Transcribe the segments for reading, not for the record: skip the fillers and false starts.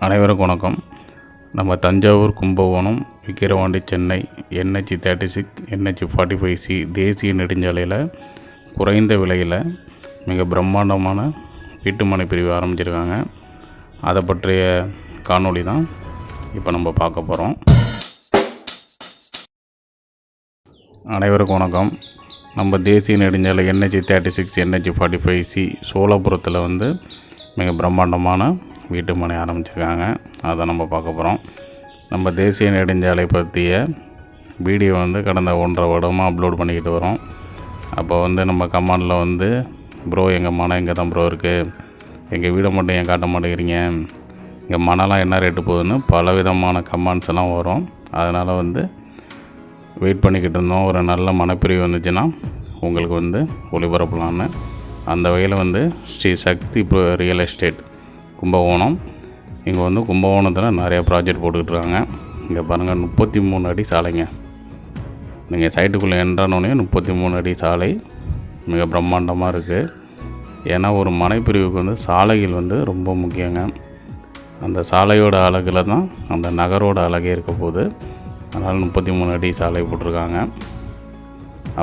அனைவருக்கும் வணக்கம். நம்ம Thanjavur, Kumbakonam, Vikravandi, Chennai NH 36 NH 45C தேசிய நெடுஞ்சாலையில் குறைந்த விலையில் மிக பிரம்மாண்டமான வீட்டுமனை பிரிவு ஆரம்பிச்சிருக்காங்க. அதை பற்றிய காணொளி தான் இப்போ நம்ம பார்க்க போகிறோம். அனைவருக்கும் வணக்கம். நம்ம தேசிய நெடுஞ்சாலை NH 36 NH 45C சோலாபுரத்தில் மிக பிரம்மாண்டமான வீட்டு மனை ஆரம்பிச்சிருக்காங்க. அதை நம்ம பார்க்க போகிறோம். நம்ம தேசிய நெடுஞ்சாலை பற்றிய வீடியோ கடந்த 1.5 வருடமாக அப்லோட் பண்ணிக்கிட்டு வரோம். அப்போ நம்ம கமெண்டில் ப்ரோ எங்கள் மனை எங்கே தான் ப்ரோ இருக்குது, எங்கள் வீடை மட்டும் ஏன் காட்ட மாட்டேங்கிறீங்க, இங்கே மனைலாம் என்ன ரேட்டு போகுதுன்னு பல விதமான கமெண்ட்ஸ் எல்லாம் வரும். அதனால் வெயிட் பண்ணிக்கிட்டு இருந்தோம். ஒரு நல்ல மனைப்பிரிவு வந்துச்சுன்னா உங்களுக்கு ஒளிபரப்பலான்னு. அந்த வகையில் ஸ்ரீ சக்தி ரியல் எஸ்டேட் கும்பகோணம். இங்கே கும்பகோணத்தில் நிறையா ப்ராஜெக்ட் போட்டுக்கிட்டுருக்காங்க. இங்கே பாருங்கள், 33 அடி சாலைங்க. நீங்கள் சைட்டுக்குள்ளே என்றானோடனே 33 அடி சாலை மிக பிரம்மாண்டமாக இருக்குது. ஏன்னா ஒரு மனைப்பிரிவுக்கு சாலைகள் ரொம்ப முக்கியங்க. அந்த சாலையோட அழகில் தான் அந்த நகரோட அழகே இருக்க போகுது. அதனால் 33 அடி சாலை போட்டிருக்காங்க.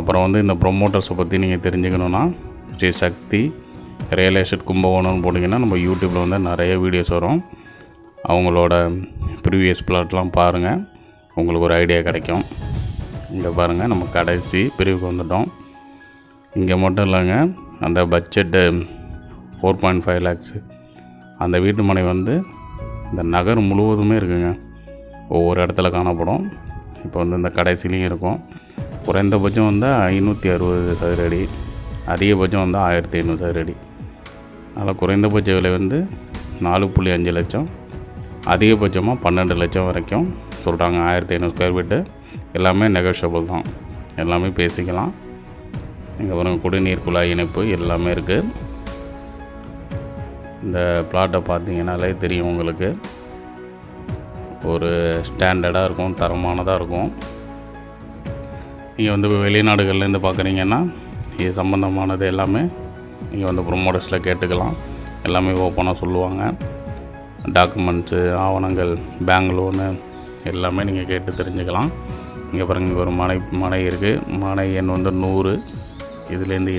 அப்புறம் இந்த ப்ரொமோட்டர்ஸை பற்றி நீங்கள் தெரிஞ்சுக்கணுன்னா ஸ்ரீ சக்தி ரியல் எஸ்டேட் கும்பகோணம்னு போட்டிங்கன்னா நம்ம யூடியூப்பில் நிறைய வீடியோஸ் வரும். அவங்களோட ப்ரீவியஸ் பிளாட்லாம் பாருங்கள், உங்களுக்கு ஒரு ஐடியா கிடைக்கும். இங்கே பாருங்கள், நம்ம கடைசி பிரிவுக்கு வந்துட்டோம். இங்கே மட்டும் இல்லைங்க, அந்த பட்ஜெட்டு 4.5 lakhs அந்த வீட்டு மனை இந்த நகர் முழுவதுமே இருக்குங்க. ஒவ்வொரு இடத்துல காணப்படும். இப்போ இந்த கடைசிலையும் இருக்கும். குறைந்தபட்சம் 560 சதுர அடி, அதிகபட்சம் 1500 சதுர அடி. அதனால் குறைந்தபட்ச விலை 4.5 லட்சம், அதிகபட்சமாக 12 லட்சம் வரைக்கும் சொல்கிறாங்க. 1500 ஸ்கொயர் ஃபீட்டு. எல்லாமே நெகோஷியபிள் தான், எல்லாமே பேசிக்கலாம். இங்கே வரும் குடிநீர் குழாய் இணைப்பு எல்லாமே இருக்குது. இந்த பிளாட்டை பார்த்தீங்கன்னாலே தெரியும் உங்களுக்கு. ஒரு ஸ்டாண்டர்டாக இருக்கும், தரமானதாக இருக்கும். நீங்கள் வெளிநாடுகள்லேருந்து பார்க்குறீங்கன்னா இது சம்மந்தமானது எல்லாமே நீங்கள் ப்ரொமோட்டர்ஸில் கேட்டுக்கலாம். எல்லாமே ஓப்பனாக சொல்லுவாங்க. டாக்குமெண்ட்ஸு, ஆவணங்கள், பேங்க் லோனு எல்லாமே நீங்கள் கேட்டு தெரிஞ்சுக்கலாம். இங்கே பாருங்கள், இங்கே ஒரு மனை இருக்குது. மனை எண் 100. இதுலேருந்து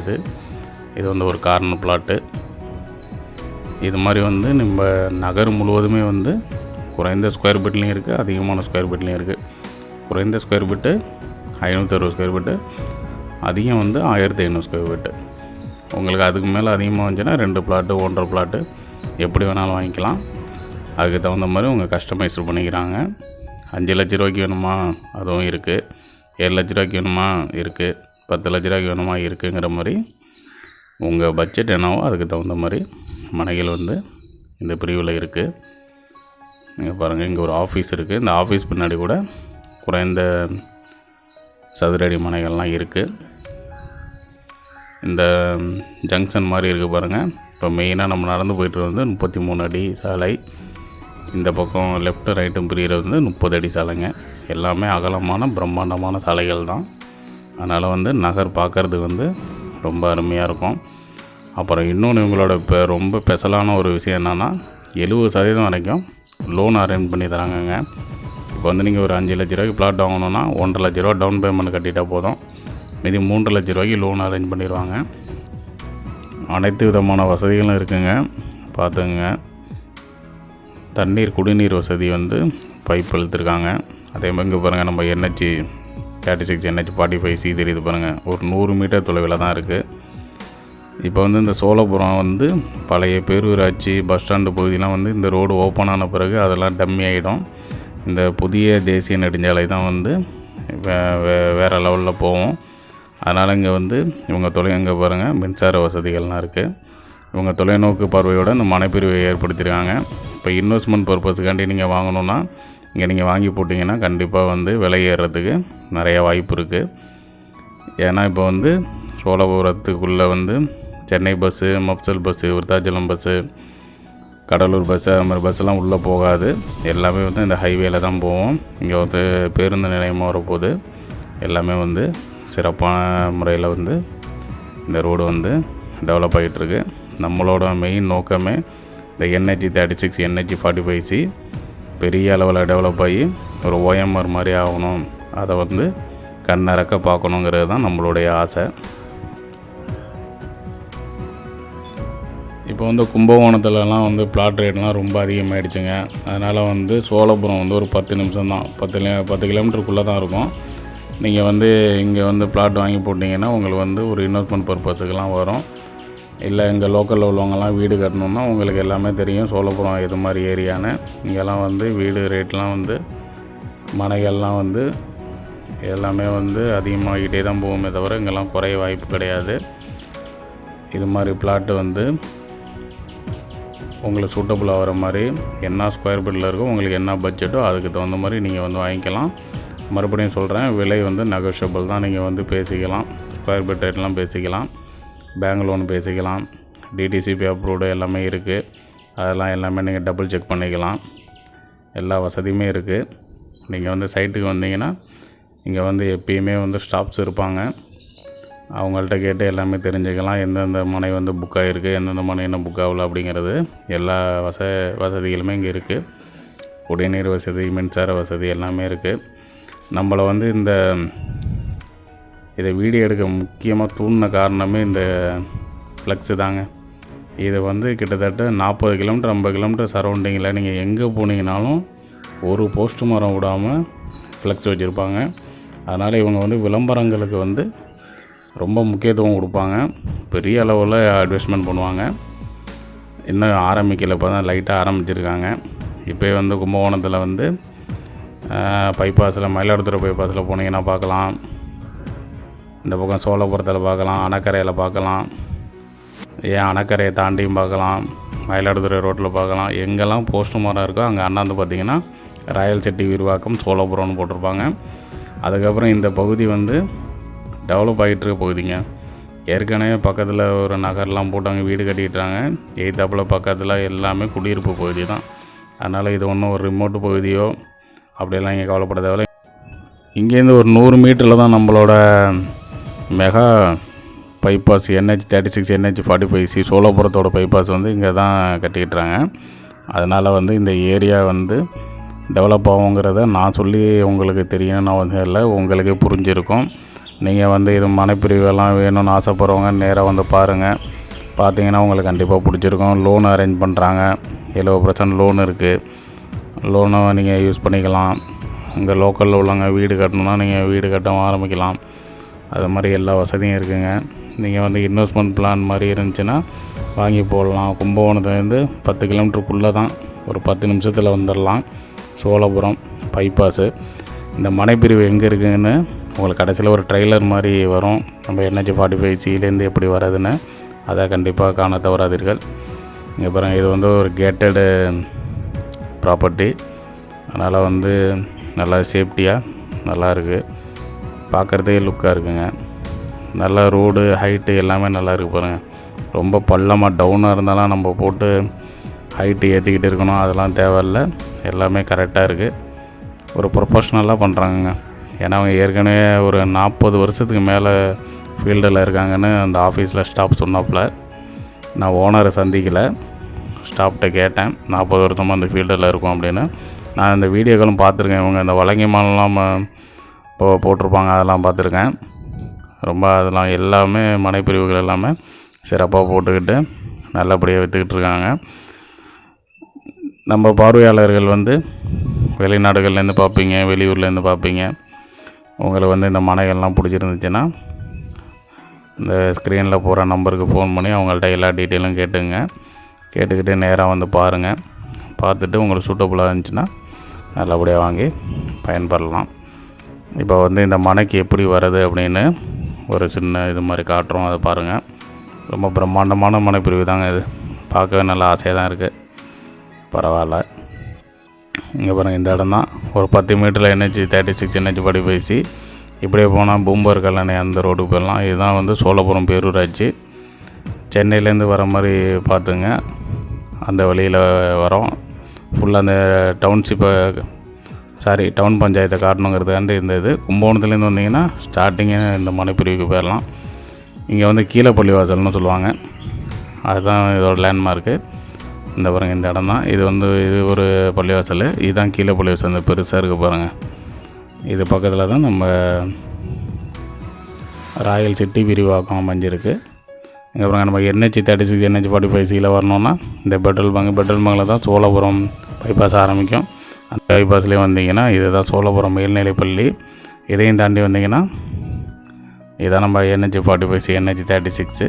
இது ஒரு கார்னர் பிளாட்டு. இது மாதிரி நம்ம நகர் முழுவதுமே குறைந்த ஸ்கொயர் ஃபீட்லேயும் இருக்குது, அதிகமான ஸ்கொயர் ஃபீட்லேயும் இருக்குது. குறைந்த ஸ்கொயர் ஃபீட்டு 560 ஸ்கொயர் ஃபீட்டு, அதிகம் 1500 ஸ்கொயர் ஃபீட்டு. உங்களுக்கு அதுக்கு மேலே அதிகமாக வந்துச்சுன்னா 2 பிளாட்டு, 1.5 பிளாட்டு எப்படி வேணாலும் வாங்கிக்கலாம். அதுக்கு தகுந்த மாதிரி உங்கள் கஸ்டமைஸ் பண்ணிக்கிறாங்க. 5 லட்ச ரூபாய்க்கு வேணுமா, அதுவும் இருக்குது. 7 லட்ச ரூபாய்க்கு வேணுமா, இருக்குது. 10 லட்ச ரூபாய்க்கு வேணுமா, இருக்குங்கிற மாதிரி உங்கள் பட்ஜெட் என்னவோ அதுக்கு தகுந்த மாதிரி மனைகள் இந்த பிரிவில் இருக்குது. இங்கே பாருங்கள், இங்கே ஒரு ஆஃபீஸ் இருக்குது. இந்த ஆஃபீஸ் பின்னாடி கூட குறைந்த சதுரடி மனைகள்லாம் இருக்குது. இந்த ஜங்ஷன் மாதிரி இருக்குது பாருங்கள். இப்போ மெயினாக நம்ம நடந்து போய்ட்டு 33 அடி சாலை. இந்த பக்கம் லெஃப்ட்டு ரைட்டும் பிரிகிற 30 அடி சாலைங்க. எல்லாமே அகலமான பிரம்மாண்டமான சாலைகள் தான். அதனால் நகர் பார்க்குறதுக்கு ரொம்ப அருமையாக இருக்கும். அப்புறம் இன்னொன்று இவங்களோட ரொம்ப ஸ்பெஷலான ஒரு விஷயம் என்னென்னா, 70% வரைக்கும் லோன் அரேஞ்ச் பண்ணி தராங்கங்க. இப்போ நீங்கள் ஒரு 5 லட்ச ரூபாய்க்கு பிளாட் வாங்கணுன்னா 1.5 லட்ச ரூபா டவுன் பேமெண்ட் கட்டிட்டால் போதும். மீதி 3 லட்ச ரூபாய்க்கு லோன் அரேஞ்ச் பண்ணிடுவாங்க. அனைத்து விதமான வசதிகளும் இருக்குங்க, பார்த்துங்க. தண்ணீர் குடிநீர் வசதி பைப் இழுத்துருக்காங்க. அதே மாதிரி இங்கே பாருங்கள், நம்ம NH 36 NH 45C தெரியுது பாருங்கள். ஒரு 100 மீட்டர் தொலைவில் தான் இருக்குது. இப்போ இந்த சோழபுரம் பழைய பேரூராட்சி பஸ் ஸ்டாண்டு பகுதியெலாம் இந்த ரோடு ஓப்பன் ஆன பிறகு அதெல்லாம் டம்மி ஆகிடும். இந்த புதிய தேசிய நெடுஞ்சாலை தான் வேறு லெவலில் போகும். அதனால் இங்கே இவங்க இங்கே பாருங்கள், மின்சார வசதிகள்லாம் இருக்குது. இவங்க தொலைநோக்கு பார்வையோடு இந்த மனைப்பிரிவை ஏற்படுத்தியிருக்காங்க. இப்போ இன்வெஸ்ட்மெண்ட் பர்பஸுக்காண்டி நீங்கள் வாங்கணுன்னா இங்கே நீங்கள் வாங்கி போட்டிங்கன்னா கண்டிப்பாக விலை ஏறுறதுக்கு நிறைய வாய்ப்பு இருக்குது. ஏன்னா இப்போ சோழபுரத்துக்குள்ளே Chennai bus, mofussil bus, Virudhachalam bus, Cuddalore bus, அது மாதிரி பஸ்ஸெல்லாம் உள்ளே போகாது. எல்லாமே இந்த ஹைவேல தான் போவோம். இங்கே பேருந்து நிலையமாக வரப்போகுது. எல்லாமே சிறப்பான முறையில் இந்த ரோடு டெவலப் ஆகிட்டுருக்கு. நம்மளோட மெயின் நோக்கமே இந்த NH36 NH45C பெரிய அளவில் டெவலப் ஆகி ஒரு OMR மாதிரி ஆகணும், அதை வந்து கண்ணறக்க பார்க்கணுங்கிறது தான் நம்மளுடைய ஆசை. இப்போ வந்து கும்பகோணத்துலலாம் வந்து பிளாட் ரேட்லாம் ரொம்ப அதிகமாகிடுச்சுங்க. அதனால் வந்து சோழபுரம் வந்து ஒரு 10 நிமிஷம் தான், 10 கிலோமீட்டருக்குள்ளே தான் இருக்கும். நீங்கள் வந்து இங்கே வந்து பிளாட் வாங்கி போட்டிங்கன்னா உங்களுக்கு வந்து ஒரு இன்வெஸ்ட்மெண்ட் பர்பஸுக்கெலாம் வரும். இல்லை இங்கே லோக்கலில் உள்ளவங்கலாம் வீடு கட்டணுன்னா உங்களுக்கு எல்லாமே தெரியும் சோழபுரம் எது மாதிரி ஏரியான்னு. இங்கெல்லாம் வந்து வீடு ரேட்லாம் வந்து மனைகள்லாம் வந்து எல்லாமே வந்து அதிகமாகிட்டே தான் போகுமே தவிர இங்கெல்லாம் குறைய வாய்ப்பு கிடையாது. இது மாதிரி பிளாட்டு வந்து உங்களுக்கு சூட்டபுள் ஆகிற மாதிரி என்ன ஸ்கொயர் ஃபீட்டில் இருக்கோ, உங்களுக்கு என்ன பட்ஜெட்டோ அதுக்கு தகுந்த மாதிரி நீங்கள் வந்து வாங்கிக்கலாம். மறுபடியும் சொல்கிறேன், விலை வந்து நெகோஷியபிள் தான். நீங்கள் வந்து பேசிக்கலாம், ஸ்கொயர் ஃபீட் ரேட்லாம் பேசிக்கலாம், பேங்க் லோன் பேசிக்கலாம், DTCP அப்ரூவ்டு எல்லாமே இருக்குது. அதெல்லாம் எல்லாமே நீங்கள் டபுள் செக் பண்ணிக்கலாம். எல்லா வசதியுமே இருக்குது. நீங்கள் வந்து சைட்டுக்கு வந்தீங்கன்னா இங்கே வந்து எப்பயுமே வந்து ஸ்டாஃப்ஸ் இருப்பாங்க. அவங்கள்ட்ட கேட்டு எல்லாமே தெரிஞ்சுக்கலாம். எந்தெந்த மனை வந்து புக் ஆகிருக்கு, எந்தெந்த மனை என்ன புக் ஆகலை அப்படிங்கிறது எல்லா வசதிகளுமே இங்கே இருக்குது. குடிநீர் வசதி, மின்சார வசதி எல்லாமே இருக்குது. நம்மளை வந்து இதை வீடியோ எடுக்க முக்கியமாக தூண்டின காரணமே இந்த ஃப்ளெக்ஸு தாங்க. இது வந்து கிட்டத்தட்ட 40 கிலோமீட்டர் 50 கிலோமீட்டர் சரௌண்டிங்கில் நீங்கள் எங்கே போனீங்கனாலும் ஒரு போஸ்ட் மரம் விடாமல் ஃப்ளெக்ஸ் வச்சுருப்பாங்க. அதனால் இவங்க வந்து விளம்பரங்களுக்கு வந்து ரொம்ப முக்கியத்துவம் கொடுப்பாங்க. பெரிய அளவில் அட்வர்டைஸ்மெண்ட் பண்ணுவாங்க. இன்னும் ஆரம்பிக்கல, இப்போ தான் லைட்டாக ஆரம்பிச்சிருக்காங்க. இப்போ வந்து கும்பகோணத்தில் வந்து பைபாஸில், மயிலாடுதுறை பைபாஸில் போனீங்கன்னா பார்க்கலாம். இந்த பக்கம் சோழபுரத்தில் பார்க்கலாம், அணக்கரையில் பார்க்கலாம், ஏன் அணக்கரையை தாண்டியும் பார்க்கலாம், மயிலாடுதுறை ரோட்டில் பார்க்கலாம். எங்கெல்லாம் போஸ்ட் மரம் இருக்கோ அங்கே அண்ணாந்து பார்த்திங்கன்னா ராயல் செட்டி விரிவாக்கம் சோழபுரம்னு போட்டிருப்பாங்க. அதுக்கப்புறம் இந்த பகுதி வந்து டெவலப் ஆகிட்டுருக்க பகுதிங்க. ஏற்கனவே பக்கத்தில் ஒரு நகர்லாம் போட்டாங்க, வீடு கட்டிக்கிட்டாங்க. எய்தாப்பில் பக்கத்தில் எல்லாமே குடியிருப்பு பகுதி தான். அதனால் இது ஒன்றும் ஒரு ரிமோட்டு பகுதியோ அப்படியெல்லாம் இங்கே கவலைப்பட தேவையில்லை. இங்கேருந்து ஒரு 100 மீட்டரில் தான் நம்மளோட mega bypass NH36 NH45C சோழபுரத்தோட bypass வந்து இங்கே தான் கட்டிக்கிட்டுறாங்க. அதனால் வந்து இந்த ஏரியா வந்து டெவலப் ஆகுங்கிறத நான் சொல்லி உங்களுக்கு தெரியணும்னு அவசியம் இல்லை, உங்களுக்கே புரிஞ்சிருக்கும். நீங்கள் வந்து இது மனைப்பிரிவெல்லாம் வேணும்னு ஆசைப்படுறவங்க நேராக வந்து பாருங்கள். பார்த்தீங்கன்னா உங்களுக்கு கண்டிப்பாக பிடிச்சிருக்கும். லோன் அரேஞ்ச் பண்ணுறாங்க, 70% லோன் இருக்குது. லோனை நீங்கள் யூஸ் பண்ணிக்கலாம். இங்கே லோக்கலில் உள்ளவங்க வீடு கட்டணுன்னா நீங்கள் வீடு கட்ட ஆரம்பிக்கலாம். அது மாதிரி எல்லா வசதியும் இருக்குதுங்க. நீங்கள் வந்து இன்வெஸ்ட்மெண்ட் பிளான் மாதிரி இருந்துச்சுன்னா வாங்கி போடலாம். கும்பகோணத்துலேருந்து 10 கிலோமீட்டருக்குள்ளே தான், ஒரு 10 நிமிஷத்தில் வந்துடலாம். சோழபுரம் பைபாஸு. இந்த மனைப்பிரிவு எங்கே இருக்குதுன்னு உங்களுக்கு கடைசியில் ஒரு ட்ரெய்லர் மாதிரி வரும், நம்ம NH45Cலேருந்து எப்படி வர்றதுன்னு. அதை கண்டிப்பாக காண தவறாதீர்கள். இங்கே பாருங்கள், இது வந்து ஒரு கேட்டடு ப்ராப்பர்ட்டி. அதனால் வந்து நல்லா சேஃப்டியாக நல்லா இருக்குது, பார்க்குறதுக்கே லுக்காக இருக்குங்க. நல்லா ரோடு ஹைட்டு எல்லாமே நல்லா இருக்குது பாருங்கள். ரொம்ப பள்ளமாக டவுனாக இருந்தாலும் நம்ம போட்டு ஹைட்டு ஏற்றிக்கிட்டு இருக்கணும், அதெல்லாம் தேவையில்லை. எல்லாமே கரெக்டாக இருக்குது. ஒரு ப்ரொஃபஷ்னலாக பண்ணுறாங்கங்க. ஏன்னா அவங்க ஏற்கனவே ஒரு 40 வருஷத்துக்கு மேலே ஃபீல்டில் இருக்காங்கன்னு அந்த ஆஃபீஸில் ஸ்டாஃப் சொன்னாப்புல. நான் ஓனரை சந்திக்கலை, ஸ்டாஃப்கிட்ட கேட்டேன் 40 வருஷமாக அந்த ஃபீல்டில் இருக்கும் அப்படின்னு. நான் இந்த வீடியோக்களும் பார்த்துருக்கேன். இவங்க இந்த வழங்கிமானெலாம் போட்டிருப்பாங்க, அதெல்லாம் பார்த்துருக்கேன். ரொம்ப அதெல்லாம் எல்லாமே மனைப்பிரிவுகள் எல்லாமே சிறப்பாக போட்டுக்கிட்டு நல்லபடியாக விற்றுக்கிட்டு இருக்காங்க. நம்ம பார்வையாளர்கள் வந்து வெளிநாடுகள்லேருந்து பார்ப்பீங்க, வெளியூர்லேருந்து பார்ப்பீங்க. உங்களுக்கு வந்து இந்த மனைகள்லாம் பிடிச்சிருந்துச்சுன்னா இந்த ஸ்க்ரீனில் போகிற நம்பருக்கு ஃபோன் பண்ணி அவங்கள்ட்ட எல்லா டீட்டெயிலும் கேட்டுக்கிட்டு நேராக வந்து பாருங்கள். பார்த்துட்டு உங்களுக்கு சூட்டபுளாக இருந்துச்சுன்னா நல்லபடியாக வாங்கி பயன்படலாம். இப்போ வந்து இந்த மனைக்கு எப்படி வருது அப்படின்னு ஒரு சின்ன இது மாதிரி காட்டுறோம், அதை பாருங்கள். ரொம்ப பிரம்மாண்டமான மனைப்பிரிவு தாங்க இது. பார்க்கவே நல்ல ஆசையாக தான் இருக்குது. பரவாயில்ல. இங்கே பாருங்கள், இந்த இடம் தான் ஒரு 10 மீட்டரில் NH36 NH45C. இப்படியே போனால் பூம்பர் கல்லணை அந்த ரோடுக்கு போயிடலாம். இதுதான் வந்து சோழபுரம் பேரூராட்சி. சென்னையிலேருந்து வர மாதிரி பார்த்துங்க, அந்த வழியில் வரோம். ஃபுல்லாக அந்த டவுன் பஞ்சாயத்தை காட்டணுங்கிறதுக்காண்டி இந்த இது. கும்பகோணத்துலேருந்து வந்தீங்கன்னா ஸ்டார்டிங்கே இந்த மனைப்பிரிவுக்கு போயிடலாம். இங்கே வந்து கீழப்பள்ளி வாசல்னு சொல்லுவாங்க, அதுதான் இதோட லேண்ட்மார்க்கு. இந்த பாருங்கள் இந்த இடம் தான் இது. இது ஒரு பள்ளிவாசல். இதுதான் கீழே பள்ளிவாசல், இந்த பெருசாக இருக்குது பாருங்கள். இது பக்கத்தில் தான் நம்ம ராயல் சிட்டி விரிவாக்கம் அமைஞ்சிருக்கு. இங்கே பாருங்கள், நம்ம NH36 NH45 வரணுன்னா இந்த பெட்ரோல் பங்கில் தான் சோழபுரம் பைபாஸ் ஆரம்பிக்கும். அந்த பைபாஸ்லேயே வந்தீங்கன்னா இதுதான் சோழபுரம் மேல்நிலைப்பள்ளி. இதையும் தாண்டி வந்தீங்கன்னா இதுதான் நம்ம NH45 NH36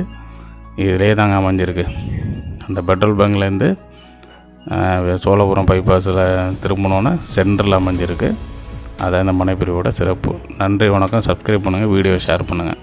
இதிலே தாங்க அமைஞ்சிருக்கு. அந்த பெட்ரோல் பங்க்லேருந்து சோழபுரம் பைபாஸில் திரும்பணுன்னா சென்டரில் அமைஞ்சிருக்கு. அதான் இந்த மனைப்பிரிவோட சிறப்பு. நன்றி, வணக்கம். சப்ஸ்கிரைப் பண்ணுங்கள், வீடியோ ஷேர் பண்ணுங்கள்.